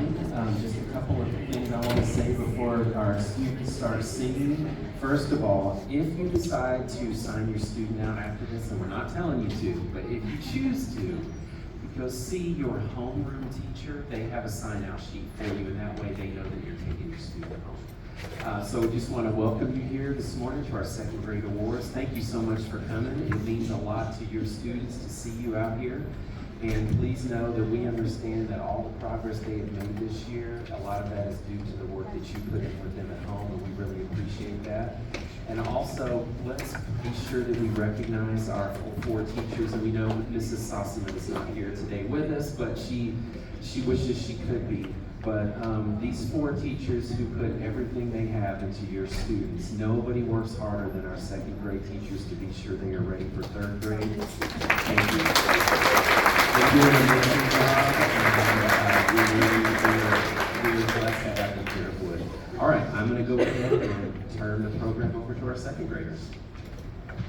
morning. Just a couple of things I want to say before our students start singing. First of all, if you decide to sign your student out after this, and we're not telling you to, but if you choose to, go see your homeroom teacher. They have a sign-out sheet for you, and that way they know that you're taking your student home. So we just want to welcome you here this morning to our second grade awards. Thank you so much for coming. It means a lot to your students to see you out here. And please know that we understand that all the progress they have made this year, a lot of that is due to the work that you put in with them at home, and we really appreciate that. And also, let's be sure that we recognize our four teachers, and we know Mrs. Sossaman is not here today with us, but she wishes she could be. But these four teachers who put everything they have into your students, nobody works harder than our second grade teachers to be sure they are ready for third grade. Thank you. They're doing an amazing job, and we're blessed to have them here at Wood. All right, I'm going to go ahead and turn the program over to our second graders.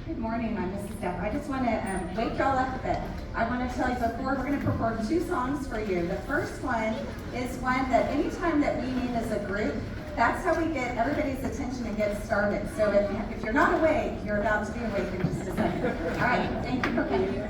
Good morning, I'm Mrs. Steph. I just want to wake y'all up a bit. I want to tell you before, we're going to perform two songs for you. The first one is one that anytime that we need as a group, that's how we get everybody's attention and get started. So if you're not awake, you're about to be awake in just a second. All right, thank you for coming.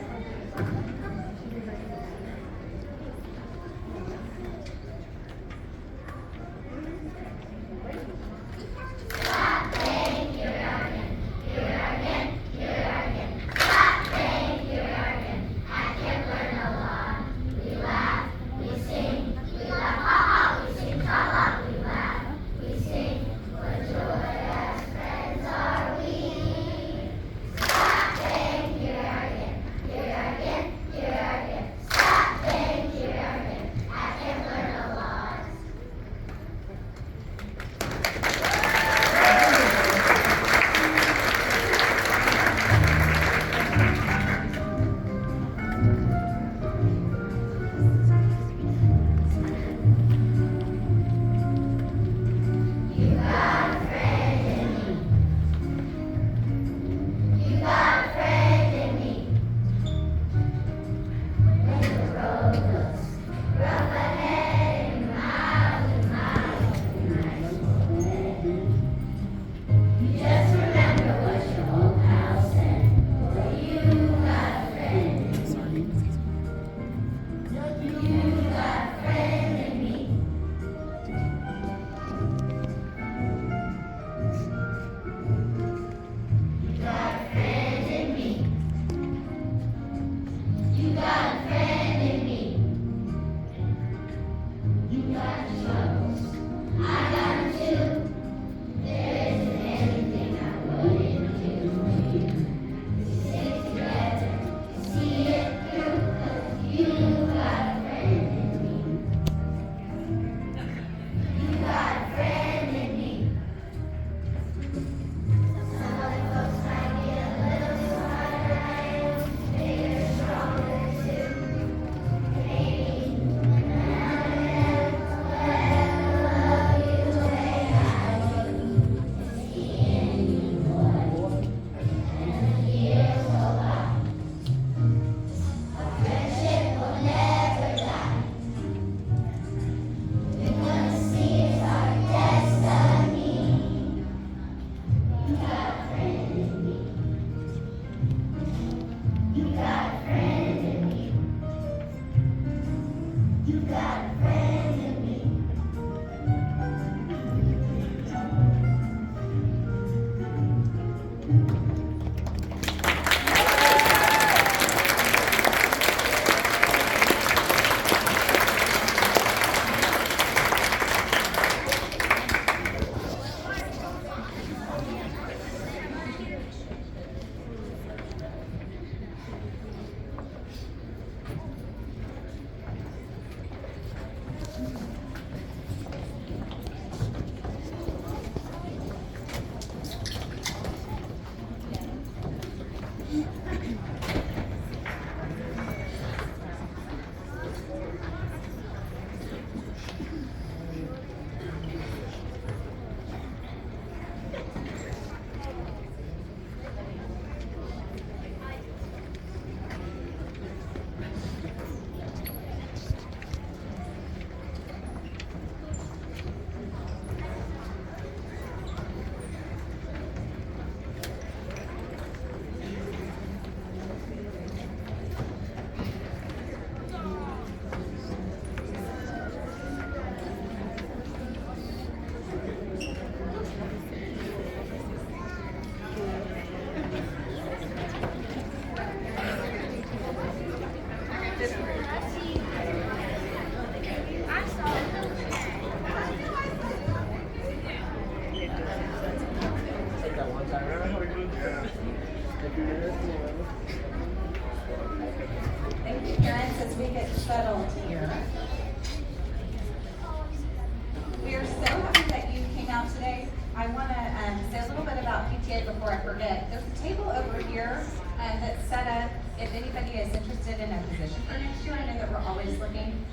before I forget, there's a table over here that's set up if anybody is interested in a position for next year. I know that we're always looking.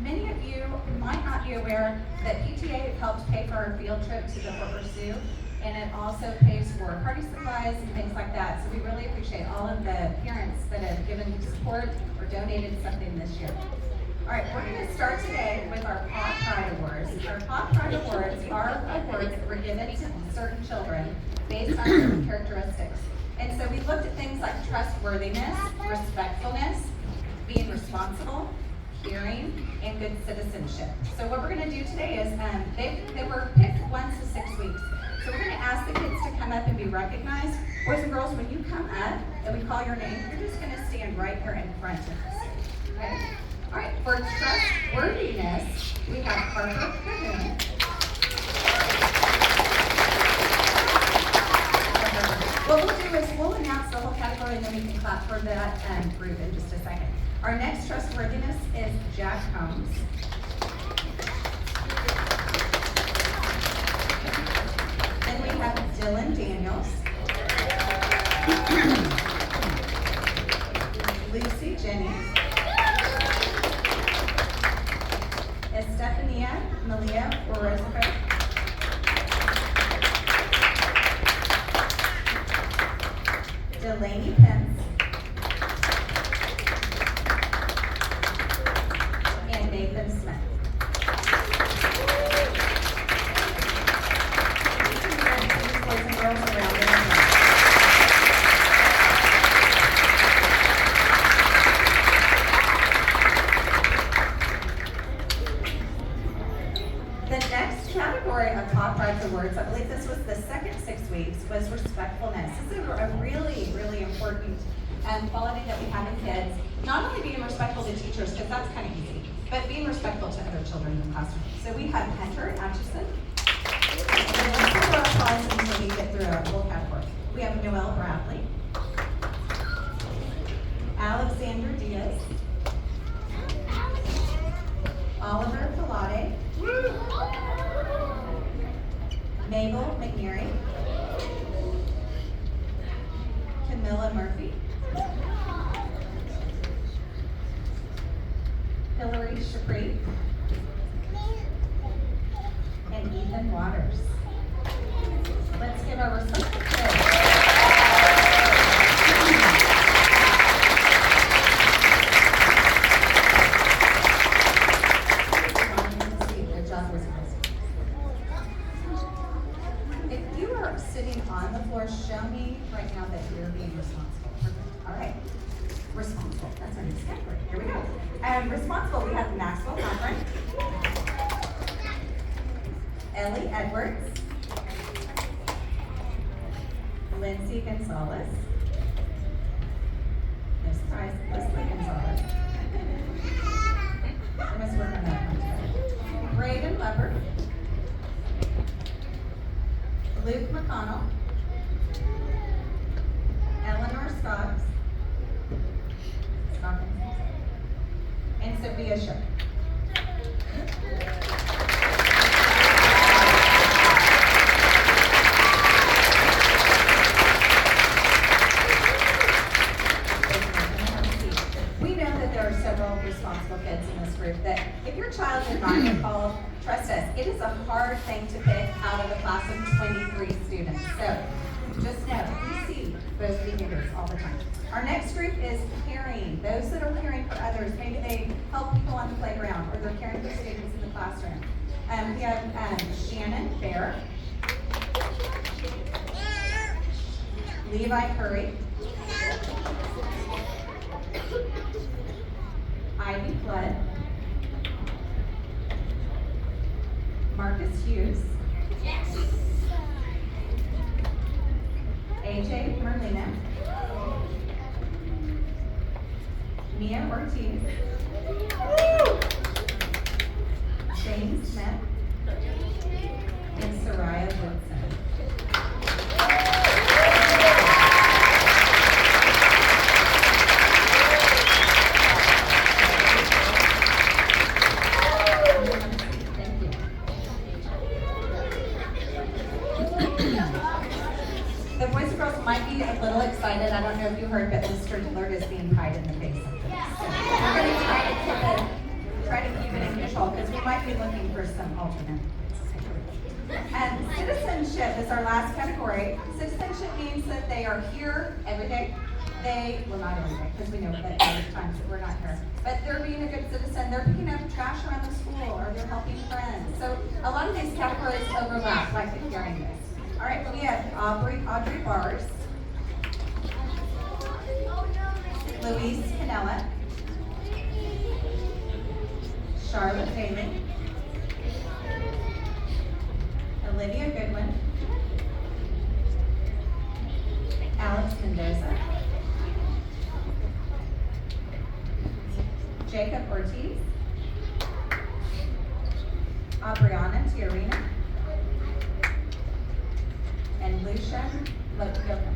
Many of you might not be aware that PTA helped pay for our field trip to the Fort Worth Zoo, and it also pays for party supplies and things like that. So we really appreciate all of the parents that have given support or donated something this year. All right, we're going to start today with our Paw Pride Awards. Our Paw Pride Awards are awards that were given to certain children based on certain characteristics. And so we looked at things like trustworthiness, respectfulness, being responsible, caring, and good citizenship. So what we're going to do today is, they were picked once in 6 weeks. So we're going to ask the kids to come up and be recognized. Boys and girls, when you come up and we call your name, you're just going to stand right here in front of us. Okay? All right, for trustworthiness, we have Harper Cahoon. What we'll do is we'll announce the whole category and then we can clap for that group in just a second. Our next trustworthiness is Jack Combs. Then we have Dylan Daniels. Lucy Jennings. Estefania Malia Orozco. Delaney Pence. And Nathan Smith. Boys and girls around the room. The next category of Paw Pride Awards, I believe this was the second 6 weeks, was respectfulness. This is a really, really important quality that we have in kids. Not only being respectful to teachers, because that's kind of easy, but being respectful to other children in the classroom. So we have Hunter Atchison. And let's give our applause until we get through our whole category. We have Noelle Bradley. Alexander Diaz. Oliver Pilate. Mabel McNeary. Camilla Murphy. Hillary Shapri. And Ethan Waters. Let's give our respectful kids. If you are sitting on the floor, show me right now that you're being responsible. All right. Responsible. That's our next category. Here we go. Responsible, we have Maxwell Conklin, Ellie Edwards, Lindsay Gonzalez. No surprise, Leslie Gonzalez. I must work on that one today. Braden Leopard. Luke McConnell. Eleanor Scott. And Sophia Shook. We know that there are several responsible kids in this group that if your child did not get called, trust us, it is a hard thing to pick out of a class of 23 students. So just know, we see those behaviors all the time. Our next group is caring. Those that are caring for others. Maybe they help people on the playground or they're caring for students in the classroom. We have Shannon Fair, Levi Curry, Ivy Flood, Marcus Hughes, AJ Merlina, Mia Ortiz, Shane Smith, and Soraya Woodson. Thank you. know if you heard, but Mr. Dillard is being pied in the face. So we're going to try to keep it in control because we might be looking for some alternate. And citizenship is our last category. Citizenship means that they are here every day. Well, not every day, because we know that there's times that we're not here. But they're being a good citizen. They're picking up trash around the school, or they're helping friends. So a lot of these categories overlap, like the hearing this. All right, we have Audrey Bars, Louise Canella, Charlotte Bailey, Olivia Goodwin, Alex Mendoza, Jacob Ortiz, Aubriana Tiarina, and Lucia Lokoka.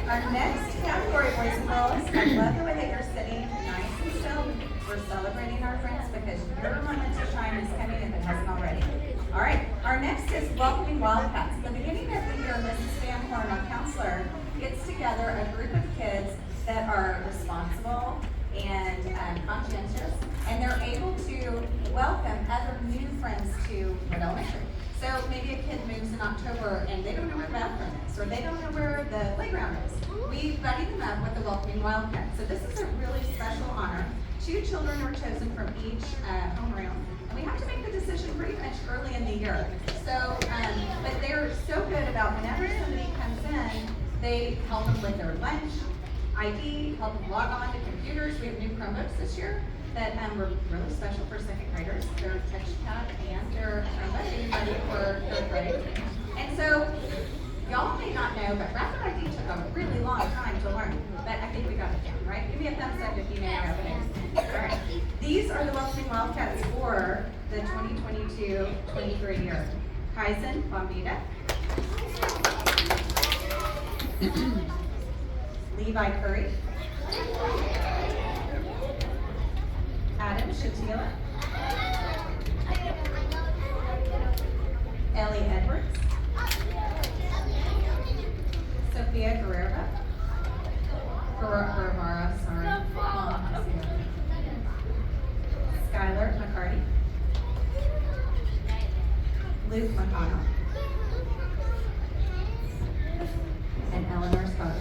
Our next category, boys and girls, I love the way that you're sitting nice and still. We're celebrating our friends because your moment to shine is coming if it hasn't already. All right, our next is Welcoming Wildcats. At the beginning of the year, Mrs. Van Horn, our counselor, gets together a group of kids that are responsible and conscientious, and they're able to welcome other new friends to Wood Elementary. So maybe a kid moves in October and they don't know where the bathroom is, or they don't know where the playground is. We buddy them up with the Welcoming Wildcats. So this is a really special honor. 2 children were chosen from each homeroom, and we have to make the decision pretty much early in the year. So, but they're so good about whenever somebody comes in, they help them with their lunch, ID, help them log on to computers. We have new Chromebooks this year that were really special for second graders. They're touchpad and they're ready for third grade. And so, y'all may not know, but Rapid ID took a really long time to learn. But I think we got it down, right? Give me a thumbs up if you know Rapid ID. All right. These are the Welcoming Wildcats for the 2022-23 year. Kaizen Bombita, Levi Curry, Adam Shatila, Ellie Edwards, Sophia Guerrero, Skylar McCarty, Luke McConnell, and Eleanor Scott.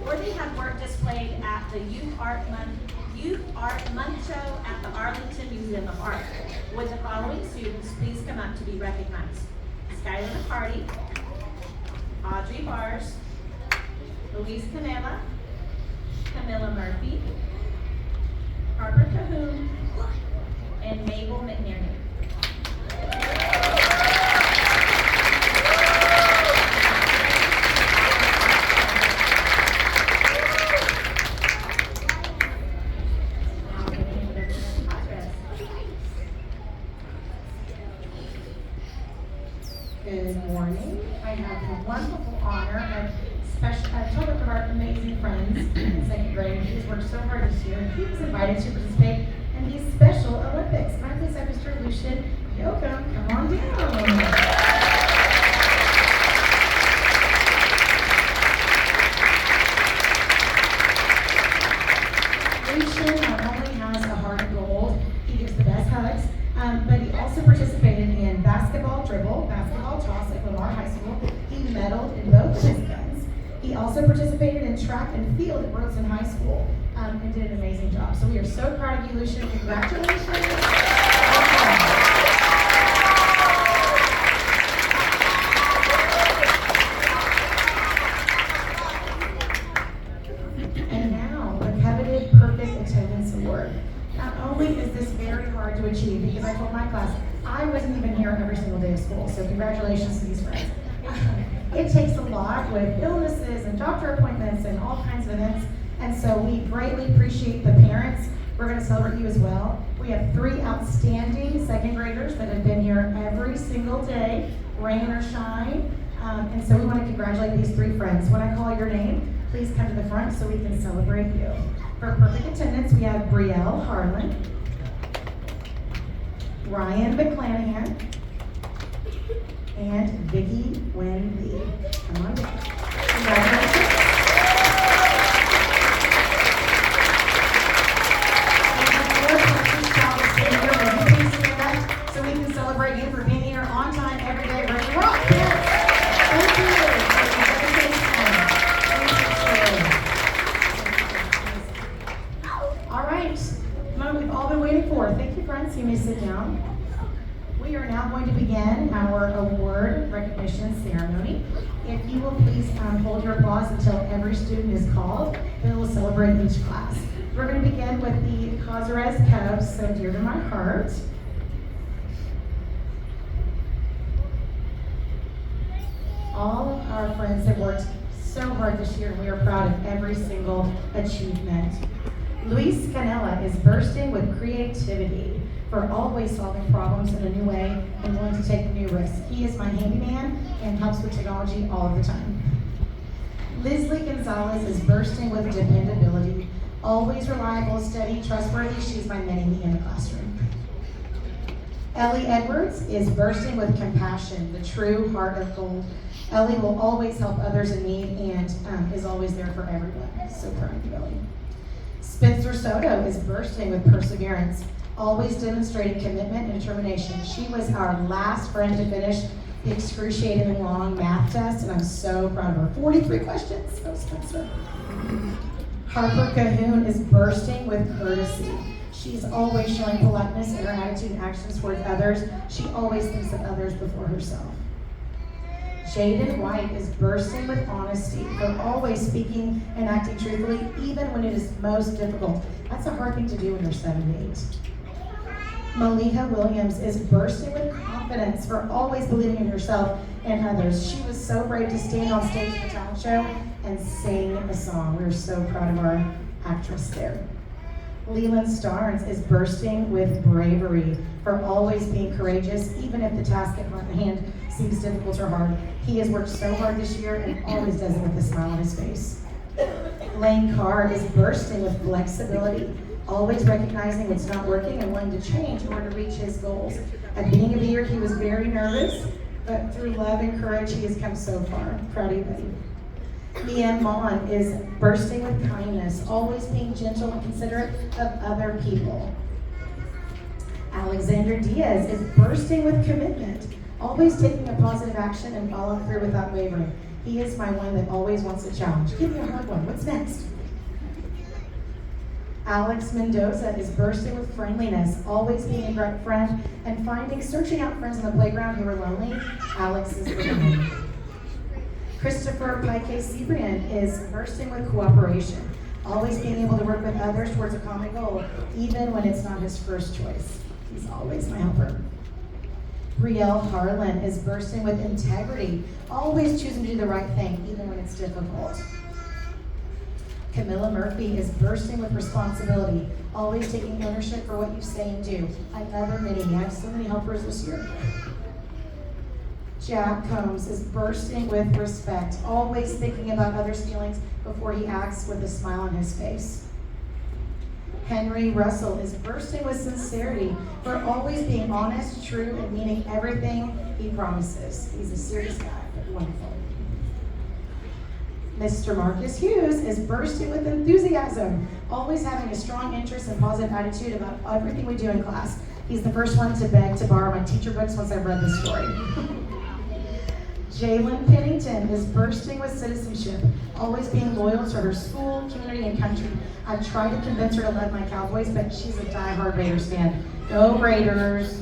Or they have work displayed at the Youth Art Month Youth Art Month Show at the Arlington Museum of Art. Would the following students please come up to be recognized? Skylar McCarty, Audrey Bars, Luis Canela, Camilla Murphy, Harper Cahoon, and Mabel McNerney. Good morning. I have the wonderful honor of two of our amazing friends in second grade. He's worked so hard this year. He was invited to participate in these Special Olympics. Can I please have Mr. Lucian Yoakum come on down? Lucian not only has a heart of gold, he gives the best hugs, but he also participated in basketball dribble, basketball toss at Lamar High School. He medaled in both disciplines. He also participated in track and field at Burleson High School and did an amazing job. So we are so proud of you, Lucian. Congratulations. And now, the coveted Perfect Attendance Award. Not only is this very hard to achieve, because I told my class, I wasn't even here every single day of school, so congratulations to these friends. It takes a lot with illnesses and doctor appointments and all kinds of events, and so we greatly appreciate the parents. We're going to celebrate you as well. We have 3 outstanding second graders that have been here every single day, rain or shine, and so we want to congratulate these 3 friends. When I call your name, please come to the front so we can celebrate you. For perfect attendance, we have Brielle Harlan, Ryan McClanahan, and Vicki Wen Lee. Come on down. Congratulations. And before Coach's child is sitting here, would you please stand up so we can celebrate you for being here on time every day, ready to rock? Yes. Thank you for your dedication. All right, the moment we've all been waiting for. Thank you, friends. You may sit down. We are now going to begin our award recognition ceremony. If you will please hold your applause until every student is called, then we'll celebrate each class. We're going to begin with the Causeres Cubs, so dear to my heart. All of our friends have worked so hard this year, and we are proud of every single achievement. Luis Canela is bursting with creativity for always solving problems in a new way and willing to take new risks. He is my handyman and helps with technology all of the time. Lisley Gonzalez is bursting with dependability, always reliable, steady, trustworthy. She's my mini-me in the classroom. Ellie Edwards is bursting with compassion, the true heart of gold. Ellie will always help others in need and is always there for everyone. So proud of you, Ellie. Spencer Soto is bursting with perseverance, always demonstrating commitment and determination. She was our last friend to finish the excruciatingly long math test, and I'm so proud of her. 43 questions. Oh, Spencer. Harper Cahoon is bursting with courtesy. She's always showing politeness in her attitude and actions towards others. She always thinks of others before herself. Jaden White is bursting with honesty for always speaking and acting truthfully, even when it is most difficult. That's a hard thing to do when you're 7 to 8. Maliha Williams is bursting with confidence for always believing in herself and others. She was so brave to stand on stage at the talent show and sing a song. We're so proud of our actress there. Leland Starnes is bursting with bravery for always being courageous, even if the task at hand seems difficult or hard. He has worked so hard this year and always does it with a smile on his face. Lane Carr is bursting with flexibility, always recognizing what's not working and wanting to change in order to reach his goals. At the beginning of the year, he was very nervous, but through love and courage, he has come so far. Proud of you, buddy. Leanne Mon is bursting with kindness, always being gentle and considerate of other people. Alexander Diaz is bursting with commitment, always taking a positive action and following through without wavering. He is my one that always wants a challenge. Give me a hard one. What's next? Alex Mendoza is bursting with friendliness, always being a great friend and searching out friends on the playground who are lonely. Alex is with him. Christopher Pique Cibrian is bursting with cooperation, always being able to work with others towards a common goal, even when it's not his first choice. He's always my helper. Brielle Harlan is bursting with integrity, always choosing to do the right thing, even when it's difficult. Camilla Murphy is bursting with responsibility, always taking ownership for what you say and do. Another mini. I have so many helpers this year. Jack Combs is bursting with respect, always thinking about others' feelings before he acts with a smile on his face. Henry Russell is bursting with sincerity for always being honest, true, and meaning everything he promises. He's a serious guy, but wonderful. Mr. Marcus Hughes is bursting with enthusiasm, always having a strong interest and positive attitude about everything we do in class. He's the first one to beg to borrow my teacher books once I've read this story. Jalen Pennington is bursting with citizenship, always being loyal to her school, community, and country. I've tried to convince her to love my Cowboys, but she's a diehard Raiders fan. Go Raiders!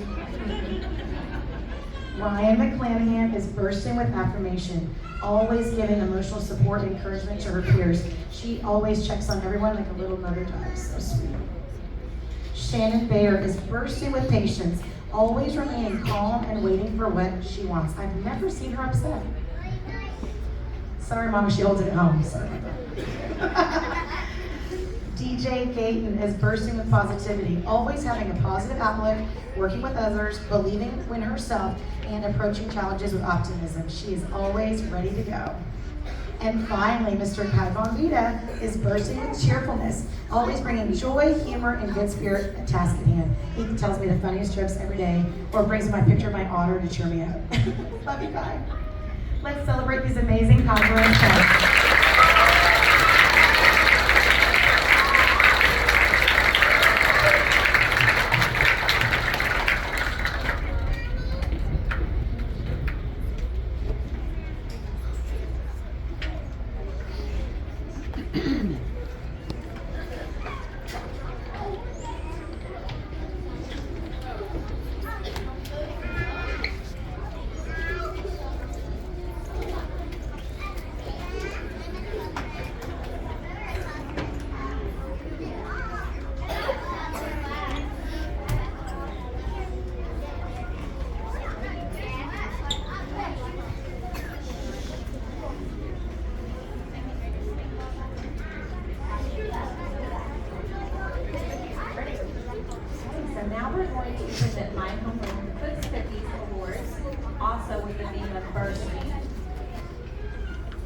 Ryan McClanahan is bursting with affirmation, always giving emotional support and encouragement to her peers. She always checks on everyone like a little mother dog. So sweet. Shannon Bayer is bursting with patience, always remaining calm and waiting for what she wants. I've never seen her upset. Sorry, Mama, she holds it at home. Sorry about that. DJ Gayton is bursting with positivity, always having a positive outlook, working with others, believing in herself, and approaching challenges with optimism. She is always ready to go. And finally, Mr. Kai Von Vita is bursting with cheerfulness, always bringing joy, humor, and good spirit at task at hand. He tells me the funniest jokes every day, or brings me my picture of my otter to cheer me up. Love you, Kai. Let's celebrate these amazing conference friends.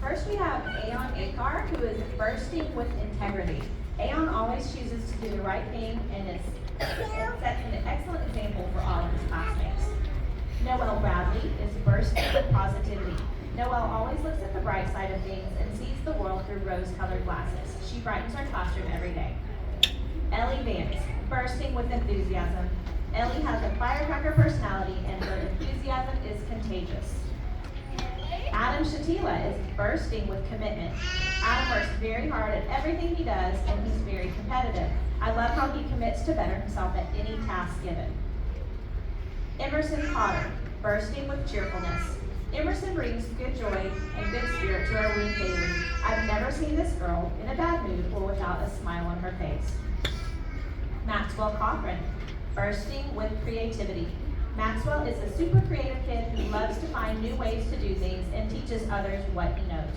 First, we have Aeon Akar, who is bursting with integrity. Aeon always chooses to do the right thing and sets an excellent example for all of his classmates. Noelle Bradley is bursting with positivity. Noelle always looks at the bright side of things and sees the world through rose-colored glasses. She brightens our classroom every day. Ellie Vance, bursting with enthusiasm. Ellie has a firecracker personality and her enthusiasm is contagious. Adam Shatila is bursting with commitment. Adam works very hard at everything he does and he's very competitive. I love how he commits to better himself at any task given. Emerson Potter, bursting with cheerfulness. Emerson brings good joy and good spirit to our room daily. I've never seen this girl in a bad mood or without a smile on her face. Maxwell Cochran, bursting with creativity. Maxwell is a super creative kid who loves to find new ways to do things and teaches others what he knows.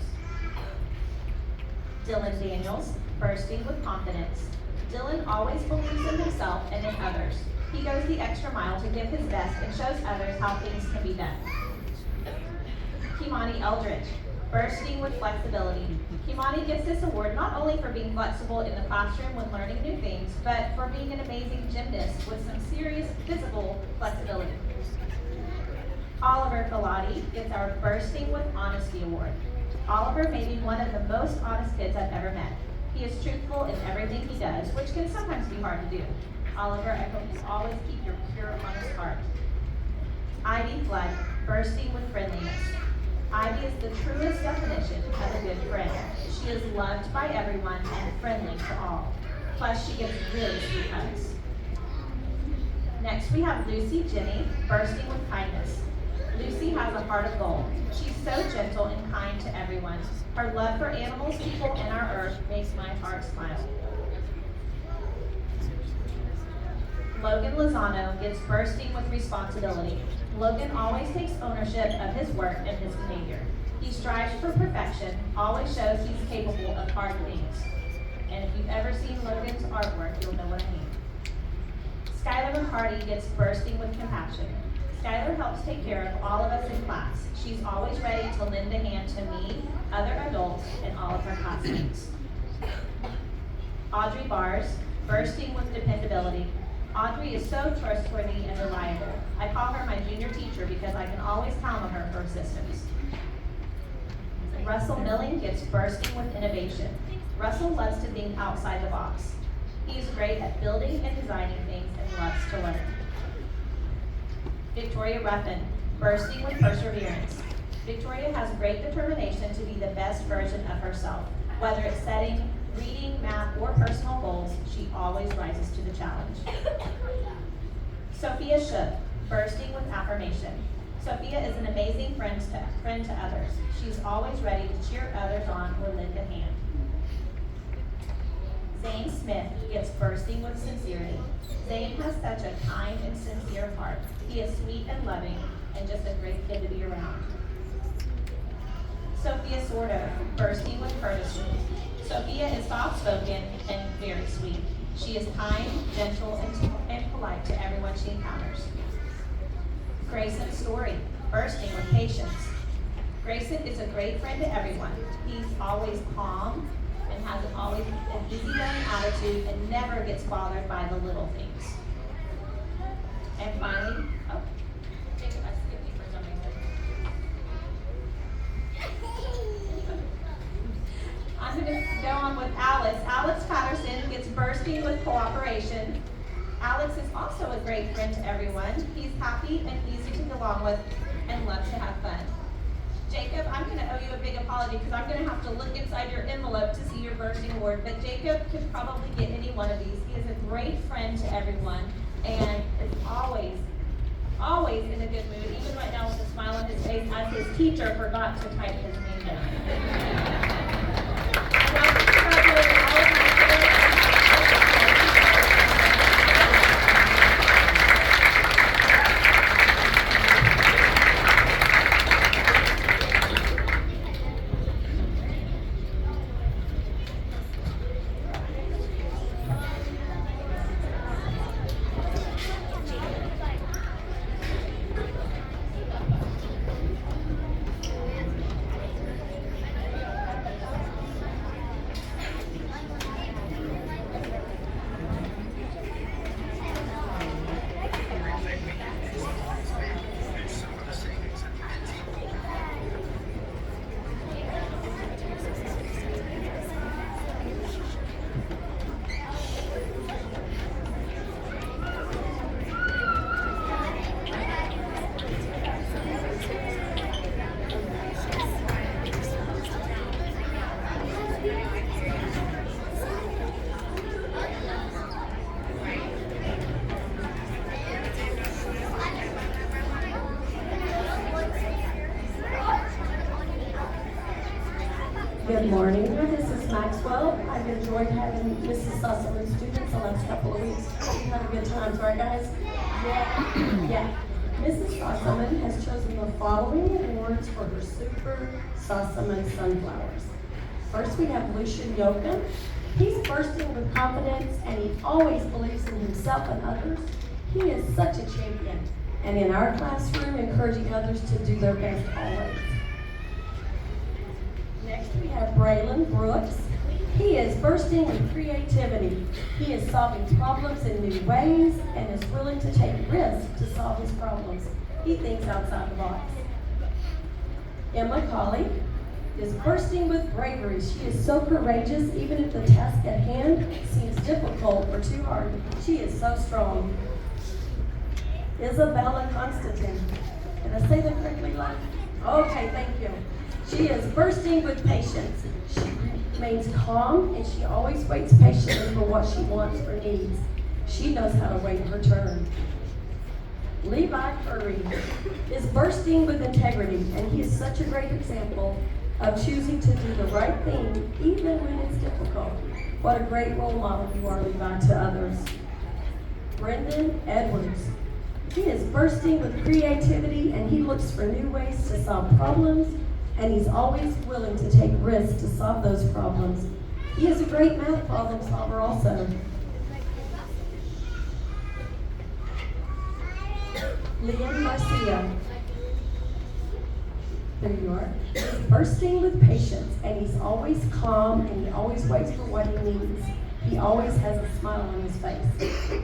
Dylan Daniels, bursting with confidence. Dylan always believes in himself and in others. He goes the extra mile to give his best and shows others how things can be done. Kimani Eldridge, bursting with flexibility. Kimani gets this award not only for being flexible in the classroom when learning new things, but for being an amazing gymnast with some serious physical flexibility. Oliver Filati gets our Bursting with Honesty Award. Oliver may be one of the most honest kids I've ever met. He is truthful in everything he does, which can sometimes be hard to do. Oliver, I hope you always keep your pure, honest heart. Ivy Flood, bursting with friendliness. Ivy is the truest definition of a good friend. She is loved by everyone and friendly to all. Plus, she gives really sweet hugs. Next, we have Lucy Jenny, bursting with kindness. Lucy has a heart of gold. She's so gentle and kind to everyone. Her love for animals, people, and our earth makes my heart smile. Logan Lozano gets bursting with responsibility. Logan always takes ownership of his work and his behavior. He strives for perfection, always shows he's capable of hard things. And if you've ever seen Logan's artwork, you'll know what I mean. Skylar McCarty gets bursting with compassion. Skylar helps take care of all of us in class. She's always ready to lend a hand to me, other adults, and all of her classmates. Audrey Bars, bursting with dependability. Audrey is so trustworthy and reliable. I call her my junior teacher because I can always count on her for assistance. Russell Milling gets bursting with innovation. Russell loves to think outside the box. He is great at building and designing things and loves to learn. Victoria Ruffin, bursting with perseverance. Victoria has great determination to be the best version of herself. Whether it's setting, reading, math, or personal goals, she always rises to the challenge. Sophia Shook, bursting with affirmation. Sophia is an amazing friend to others. She's always ready to cheer others on or lend a hand. Zane Smith gets bursting with sincerity. Zane has such a kind and sincere heart. He is sweet and loving and just a great kid to be around. Sophia Sordo, bursting with courtesy. Sophia is soft-spoken and very sweet. She is kind, gentle, and polite to everyone she encounters. Grayson Story, bursting with patience. Grayson is a great friend to everyone. He's always calm and has always an easygoing attitude and never gets bothered by the little things. And finally, Jacob, I skipped you for some reason. I'm going to go on with Alex. Alex Patterson gets bursting with cooperation. Alex is also a great friend to everyone. He's happy and easy to get along with and loves to have fun. Jacob, I'm going to owe you a big apology because I'm going to have to look inside your envelope to see your bursting award, but Jacob could probably get any one of these. He is a great friend to everyone and is always in a good mood, even right now with a smile on his face as his teacher forgot to type his name down. I'd like to congratulate all of my Good morning, Mrs. Maxwell. I've enjoyed having Mrs. Susselman students the last couple of weeks. We've had a good time, right guys? Yeah. Mrs. Susselman has chosen the following awards for her Super Susselman Sunflowers. First, we have Lucian Yoakum. He's bursting with confidence and he always believes in himself and others. He is such a champion and in our classroom encouraging others to do their best always. Next, we have Braylon Brooks. He is bursting with creativity. He is solving problems in new ways and is willing to take risks to solve his problems. He thinks outside the box. Emma Colley is bursting with bravery. She is so courageous, even if the task at hand seems difficult or too hard. She is so strong. Isabella Constantine. Did I say that correctly, Lon? Okay, thank you. She is bursting with patience. remains calm, and she always waits patiently for what she wants or needs. She knows how to wait her turn. Levi Curry is bursting with integrity, and he is such a great example of choosing to do the right thing even when it's difficult. What a great role model you are, Levi, to others. Brendan Edwards. He is bursting with creativity, and he looks for new ways to solve problems, and he's always willing to take risks to solve those problems. He is a great math problem solver also. Liam Garcia. There you are. He's bursting with patience, and he's always calm, and he always waits for what he needs. He always has a smile on his face.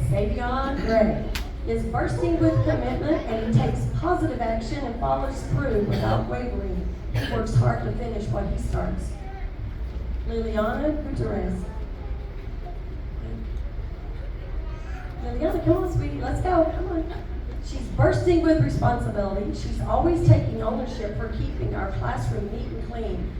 Savion Gray is bursting with commitment, and he takes positive action and follows through without wavering. He works hard to finish what he starts. Liliana Gutierrez. Liliana, come on, sweetie, let's go, come on. She's bursting with responsibility. She's always taking ownership for keeping our classroom neat and clean.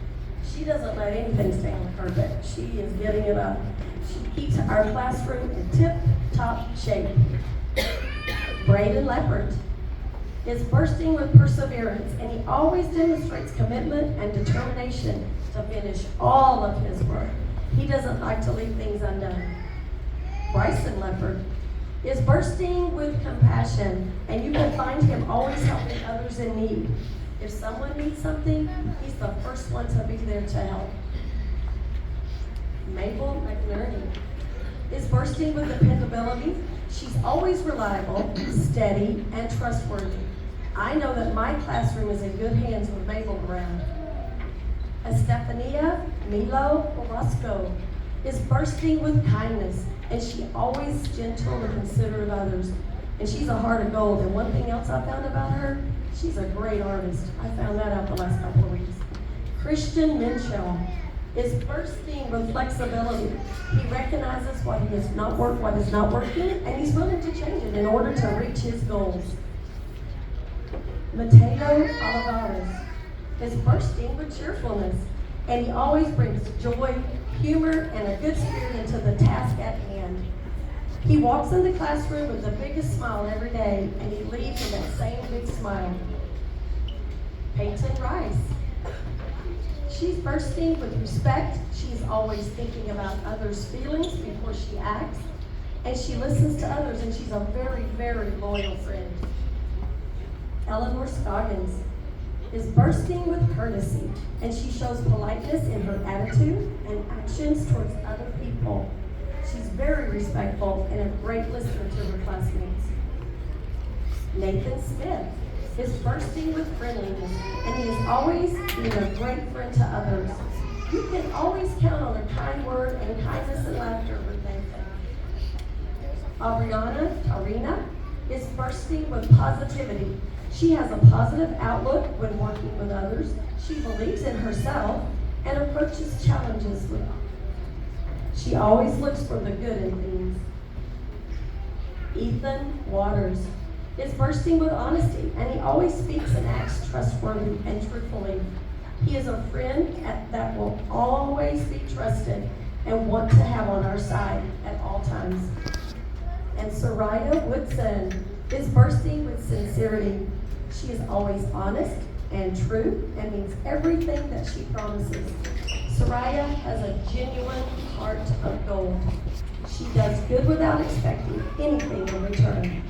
She doesn't let anything stay on the carpet. She is getting it up. She keeps our classroom in tip-top shape. Braden Leopard is bursting with perseverance, and he always demonstrates commitment and determination to finish all of his work. He doesn't like to leave things undone. Bryson Leopard is bursting with compassion, and you can find him always helping others in need. If someone needs something, he's the first one to be there to help. Mabel McNerney is bursting with dependability. She's always reliable, steady, and trustworthy. I know that my classroom is in good hands with Mabel around. Estefania Milo Orozco is bursting with kindness, and she always gentle and considerate of others. And she's a heart of gold. And one thing else I found about her, she's a great artist. I found that out the last couple of weeks. Christian Minchell is bursting with flexibility. He recognizes what is not working, and he's willing to change it in order to reach his goals. Mateo Olivares is bursting with cheerfulness, and he always brings joy, humor, and a good spirit into the task at hand. He walks in the classroom with the biggest smile every day, and he leaves with that same big smile. Peyton Rice. She's bursting with respect. She's always thinking about others' feelings before she acts, and she listens to others, and she's a very, very loyal friend. Eleanor Scoggins is bursting with courtesy, and she shows politeness in her attitude and actions towards other people. She's very respectful and a great listener to her classmates. Nathan Smith is bursting with friendliness, and he is always being a great friend to others. You can always count on a kind word and kindness and laughter with Nathan. Aubriana Tarina is bursting with positivity. She has a positive outlook when working with others. She believes in herself and approaches challenges with. She always looks for the good in things. Ethan Waters is bursting with honesty, and he always speaks and acts trustworthy and truthfully. He is a friend that will always be trusted and want to have on our side at all times. And Soraya Woodson is bursting with sincerity. She is always honest and true and means everything that she promises. Soraya has a genuine heart of gold. She does good without expecting anything in return.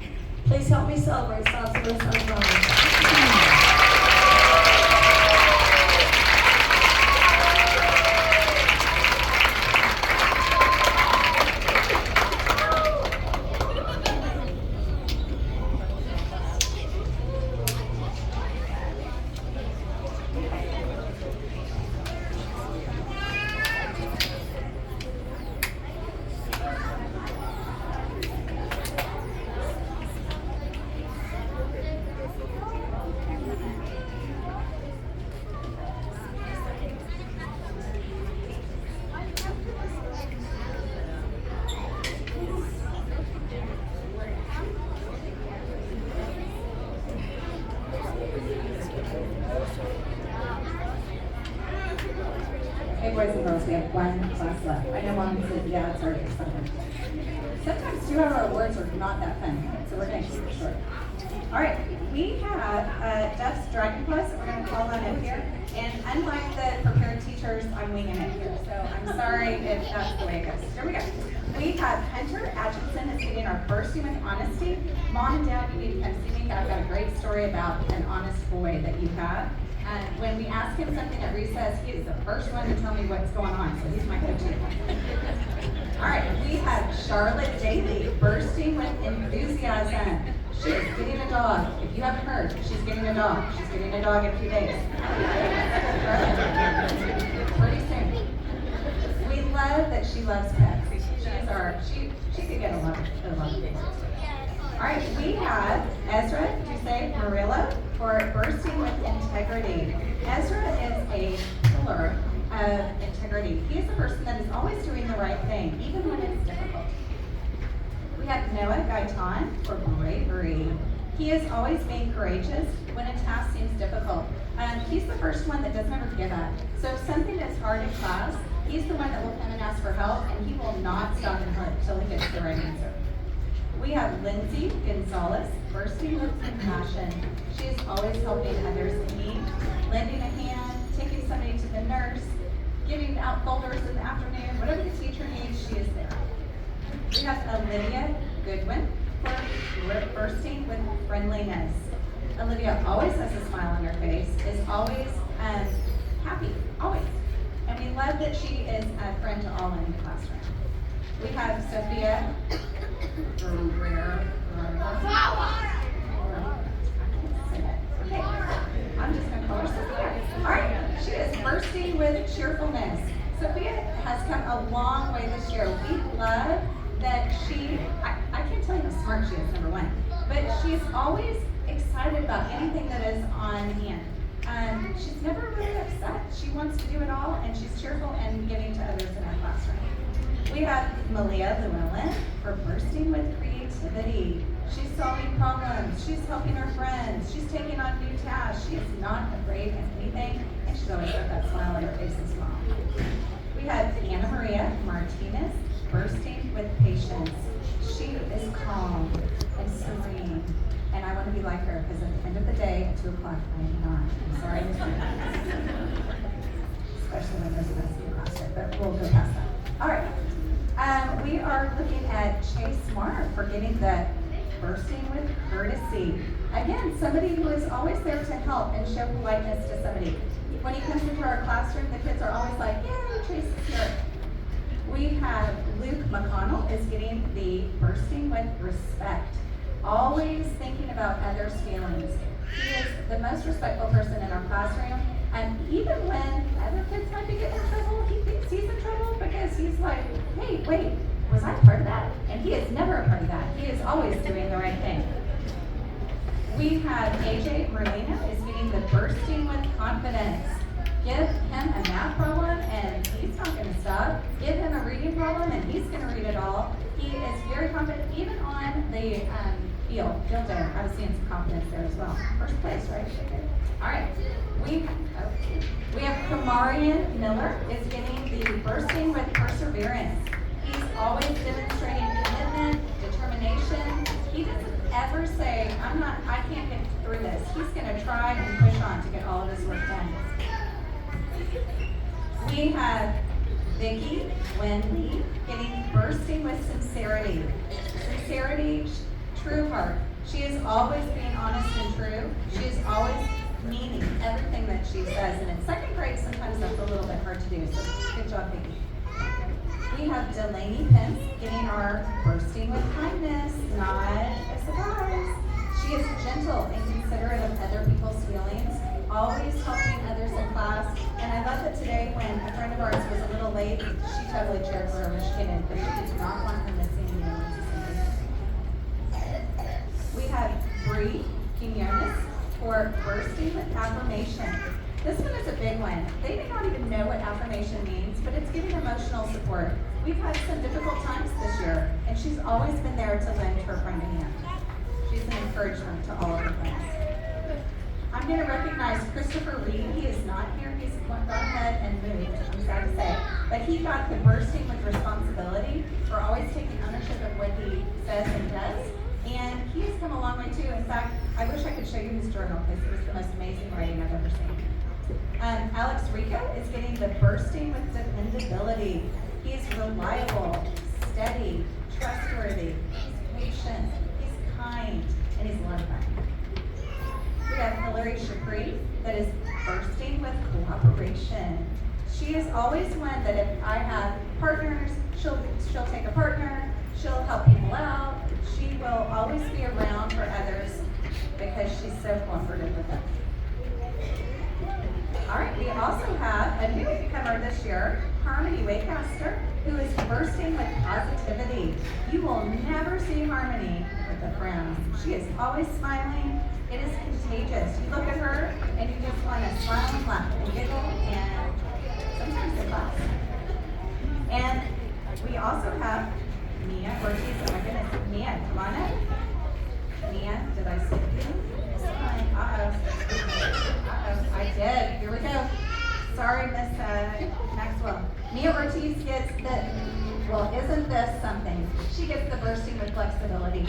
Please help me celebrate Sossaman Sunrise. Hey, boys and girls, we have one class left. I know mom said, yeah, it's already exciting. Sometimes 2 hour awards are not that fun, so we're gonna keep it short. All right, we have Duff's Dragon Plus that we're gonna call on up here. And unlike the prepared teachers, I'm winging it here. So I'm sorry if that's the way it goes. Here we go. We have Hunter Atchison is getting our bursting with honesty. Mom and Dad, you need to come see me. I've got a great story about an honest boy that you have. And when we ask him something at recess, he is the first one to tell me what's going on. So he's my go-to. All right, we have Charlotte Daly bursting with enthusiasm. She is getting a dog. If you haven't heard, she's getting a dog. She's getting a dog in a few days. Pretty soon. We love that she loves pets. She could get a lot of things. All right, we have Ezra Duse Murillo for bursting with integrity. Ezra is a pillar of integrity. He is a person that is always doing the right thing, even when it's difficult. We have Noah Gaitan for bravery. He is always being courageous when a task seems difficult. He's the first one that doesn't ever give up. So if something is hard in class, he's the one that will come and ask for help, and he will not stop until he gets the right answer. We have Lindsay Gonzalez bursting with compassion. She is always helping others in need, lending a hand, taking somebody to the nurse, giving out folders in the afternoon. Whatever the teacher needs, she is there. We have Olivia Goodwin for bursting with friendliness. Olivia always has a smile on her face, is always happy, always. And we love that she is a friend to all in the classroom. We have Sophia Guerrero. Okay, I'm just gonna call her Sophia. All right, she is bursting with cheerfulness. Sophia has come a long way this year. We love that I can't tell you how smart she is, number one, but she's always excited about anything that is on hand. She's never really upset. She wants to do it all, and she's cheerful and giving to others in our classroom. We have Malia Llewellyn for bursting with creativity. She's solving problems. She's helping her friends. She's taking on new tasks. She is not afraid of anything, and she's always got that smile on her face as well. We have Anna Maria Martinez bursting with patience. She is calm and serene, and I want to be like her because at the end of the day, at 2 o'clock, I am not. I'm sorry to say that. Especially when there's a mess in the classroom, but we'll go past that. All right. We are looking at Chase Marr for getting the bursting with courtesy. Again, somebody who is always there to help and show politeness to somebody. When he comes into our classroom, the kids are always like, yay, Chase is here. We have Luke McConnell is getting the bursting with respect. Always thinking about others' feelings. He is the most respectful person in our classroom. And even when other kids might be getting in trouble, he thinks he's in trouble because he's like, hey, wait, was I part of that? And he is never a part of that. He is always doing the right thing. We have AJ Merlino is getting the bursting with confidence. Give him a math problem and he's not going to stop. Give him a reading problem and he's going to read it all. He is very confident, even on the field day. I was seeing some confidence there as well. First place, right? All right. We have Kamarian Miller is getting the bursting with perseverance. He's always demonstrating commitment, determination. He doesn't ever say, I can't get through this. He's going to try and push on to get all of his work done. We have Vicki Wendy getting bursting with sincerity. Sincerity, true heart. She is always being honest and true. She is always meaning everything that she says. And in second grade, sometimes that's a little bit hard to do. So good job, Vicki. We have Delaney Pence getting our bursting with kindness. Not a surprise. She is gentle and considerate of other people's feelings, always helping others in class. And I love that today when a friend of ours was a little late, she totally cheered for her when she came in, but she did not want her missing anyone. We have Bree Quinones for bursting with affirmation. This one is a big one. They may not even know what affirmation means, but it's giving emotional support. We've had some difficult times this year, and she's always been there to lend her friend a hand. She's an encouragement to all of her friends. I'm going to recognize Christopher Reed. He is not here. He's gone ahead and moved, I'm sad to say. but he got the bursting with responsibility for always taking ownership of what he says and does. And he has come a long way too. In fact, I wish I could show you his journal because it was the most amazing writing I've ever seen. Alex Rico is getting the bursting with dependability. He's reliable, steady, trustworthy, he's patient, he's kind, and he's a lot of fun. We have Hillary Shapri that is bursting with cooperation. She is always one that if I have partners, she'll take a partner, she'll help people out, she will always be around for others because she's so cooperative with them. All right, we also have a new newcomer this year, Harmony Waycaster, who is bursting with positivity. You will never see Harmony with a frown. She is always smiling. It is contagious. You look at her and you just want to smile and laugh and giggle and sometimes they laugh. And we also have Mia Ortiz. Oh my goodness, Mia, come on up. Mia, did I skip you? I did. Here we go. Sorry, Miss Maxwell. Mia Ortiz gets the, well, isn't this something? She gets the bursting with flexibility.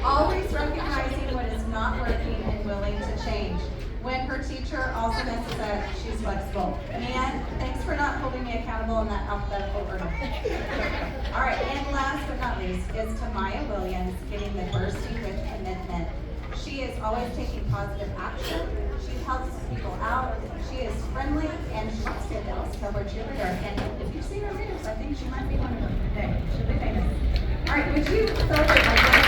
Always recognizing what is not working and willing to change. When her teacher also messes up, she's flexible. Mia, thanks for not holding me accountable in that alphabetical order. All right, and last but not least is Tamaya Williams getting the bursting with commitment. She is always taking positive action. She helps people out. She is friendly, and she wants to get Dallas Cowboy cheerleader. And if you've seen her videos, I think she might be one of them today. She'll be famous. All right, would you celebrate my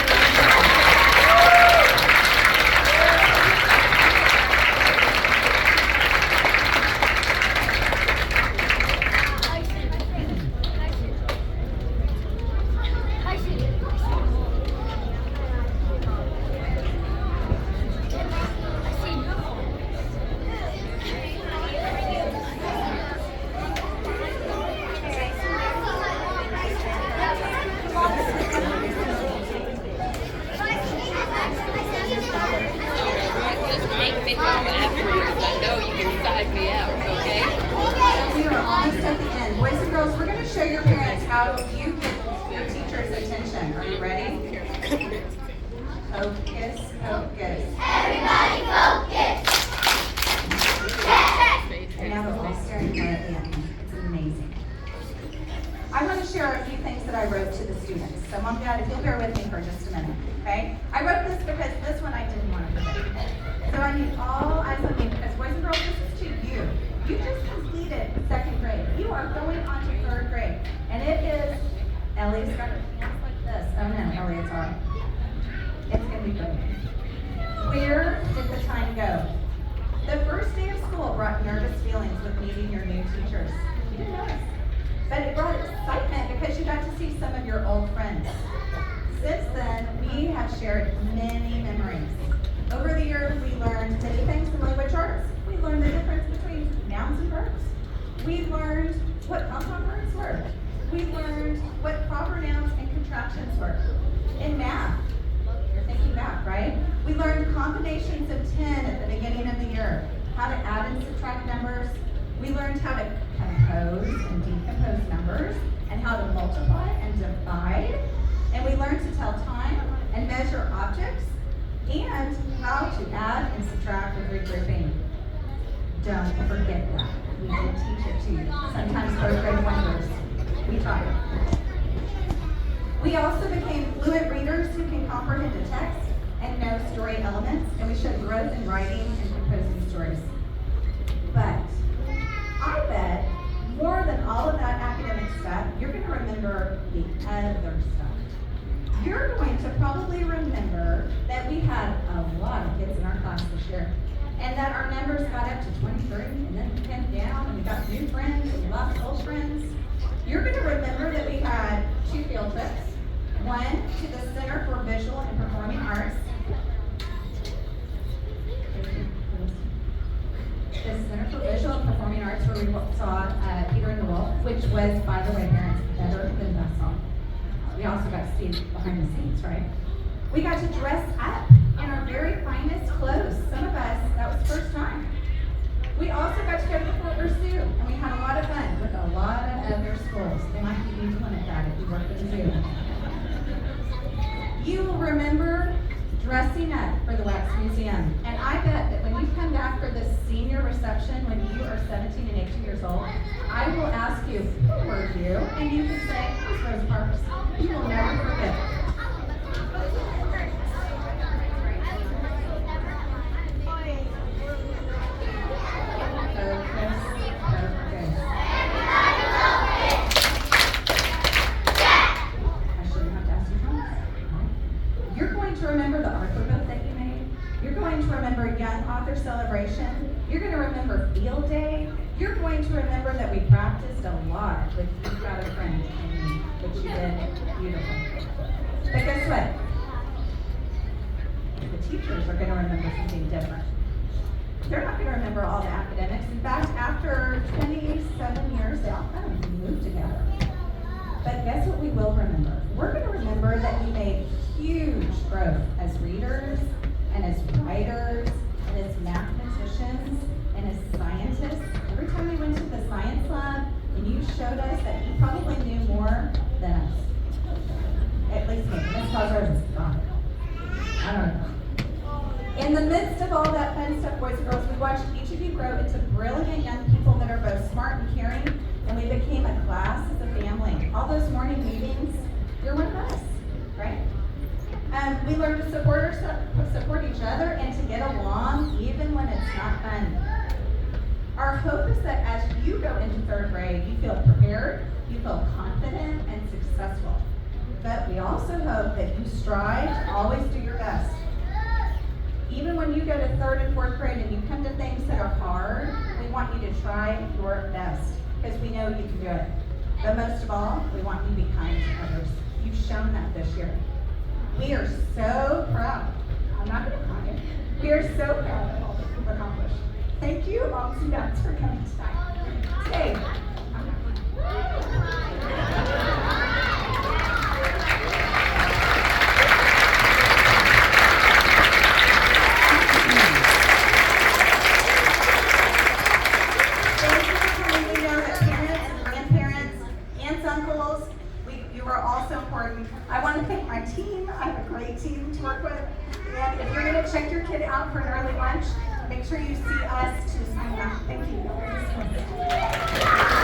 We got to dress up in our very finest clothes. Some of us, that was the first time. We also got to go to the Fort Worth Zoo, and we had a lot of fun. we work with you. You will remember dressing up for the Wax Museum. And I bet that when you come back for this senior reception, when you are 17 and 18 years old, I will ask you, who were you? And you can say, it was Rose Parks. You will never forget. You're going to remember the Arthur book that you made. You're going to remember Young Author Celebration. You're going to remember Field Day. You're going to remember that we practiced a lot with You've Got a Friend and Me, which you did beautifully. But guess what? The teachers are going to remember something different. They're not going to remember all the academics. In fact, after 27 years, they all kind of moved together. But guess what we will remember? We're going to remember that we made huge growth as readers, and as writers, and as mathematicians, and as scientists. Every time we went to the science lab, and you showed us that you probably knew more than us. At least me. Miss Cosgrove is gone. I don't know. In the midst of all that fun stuff, boys and girls, we watched each of you grow into brilliant young people that are both smart and caring, and we became a class as a family. All those morning meetings, you're one of us, right? We learned to support each other and to get along even when it's not fun. Our hope is that as you go into third grade, you feel prepared, you feel confident and successful. But we also hope that you strive to always do your best. Even when you go to third and fourth grade and you come to things that are hard, we want you to try your best because we know you can do it. But most of all, we want you to be kind to others. You've shown that this year. We are so proud. I'm not going to cry. We are so proud of all that you've accomplished. Thank you, moms and dads, for coming tonight. Today, I want to thank my team. I have a great team to work with. And if you're going to check your kid out for an early lunch, make sure you see us to sign up. Thank you.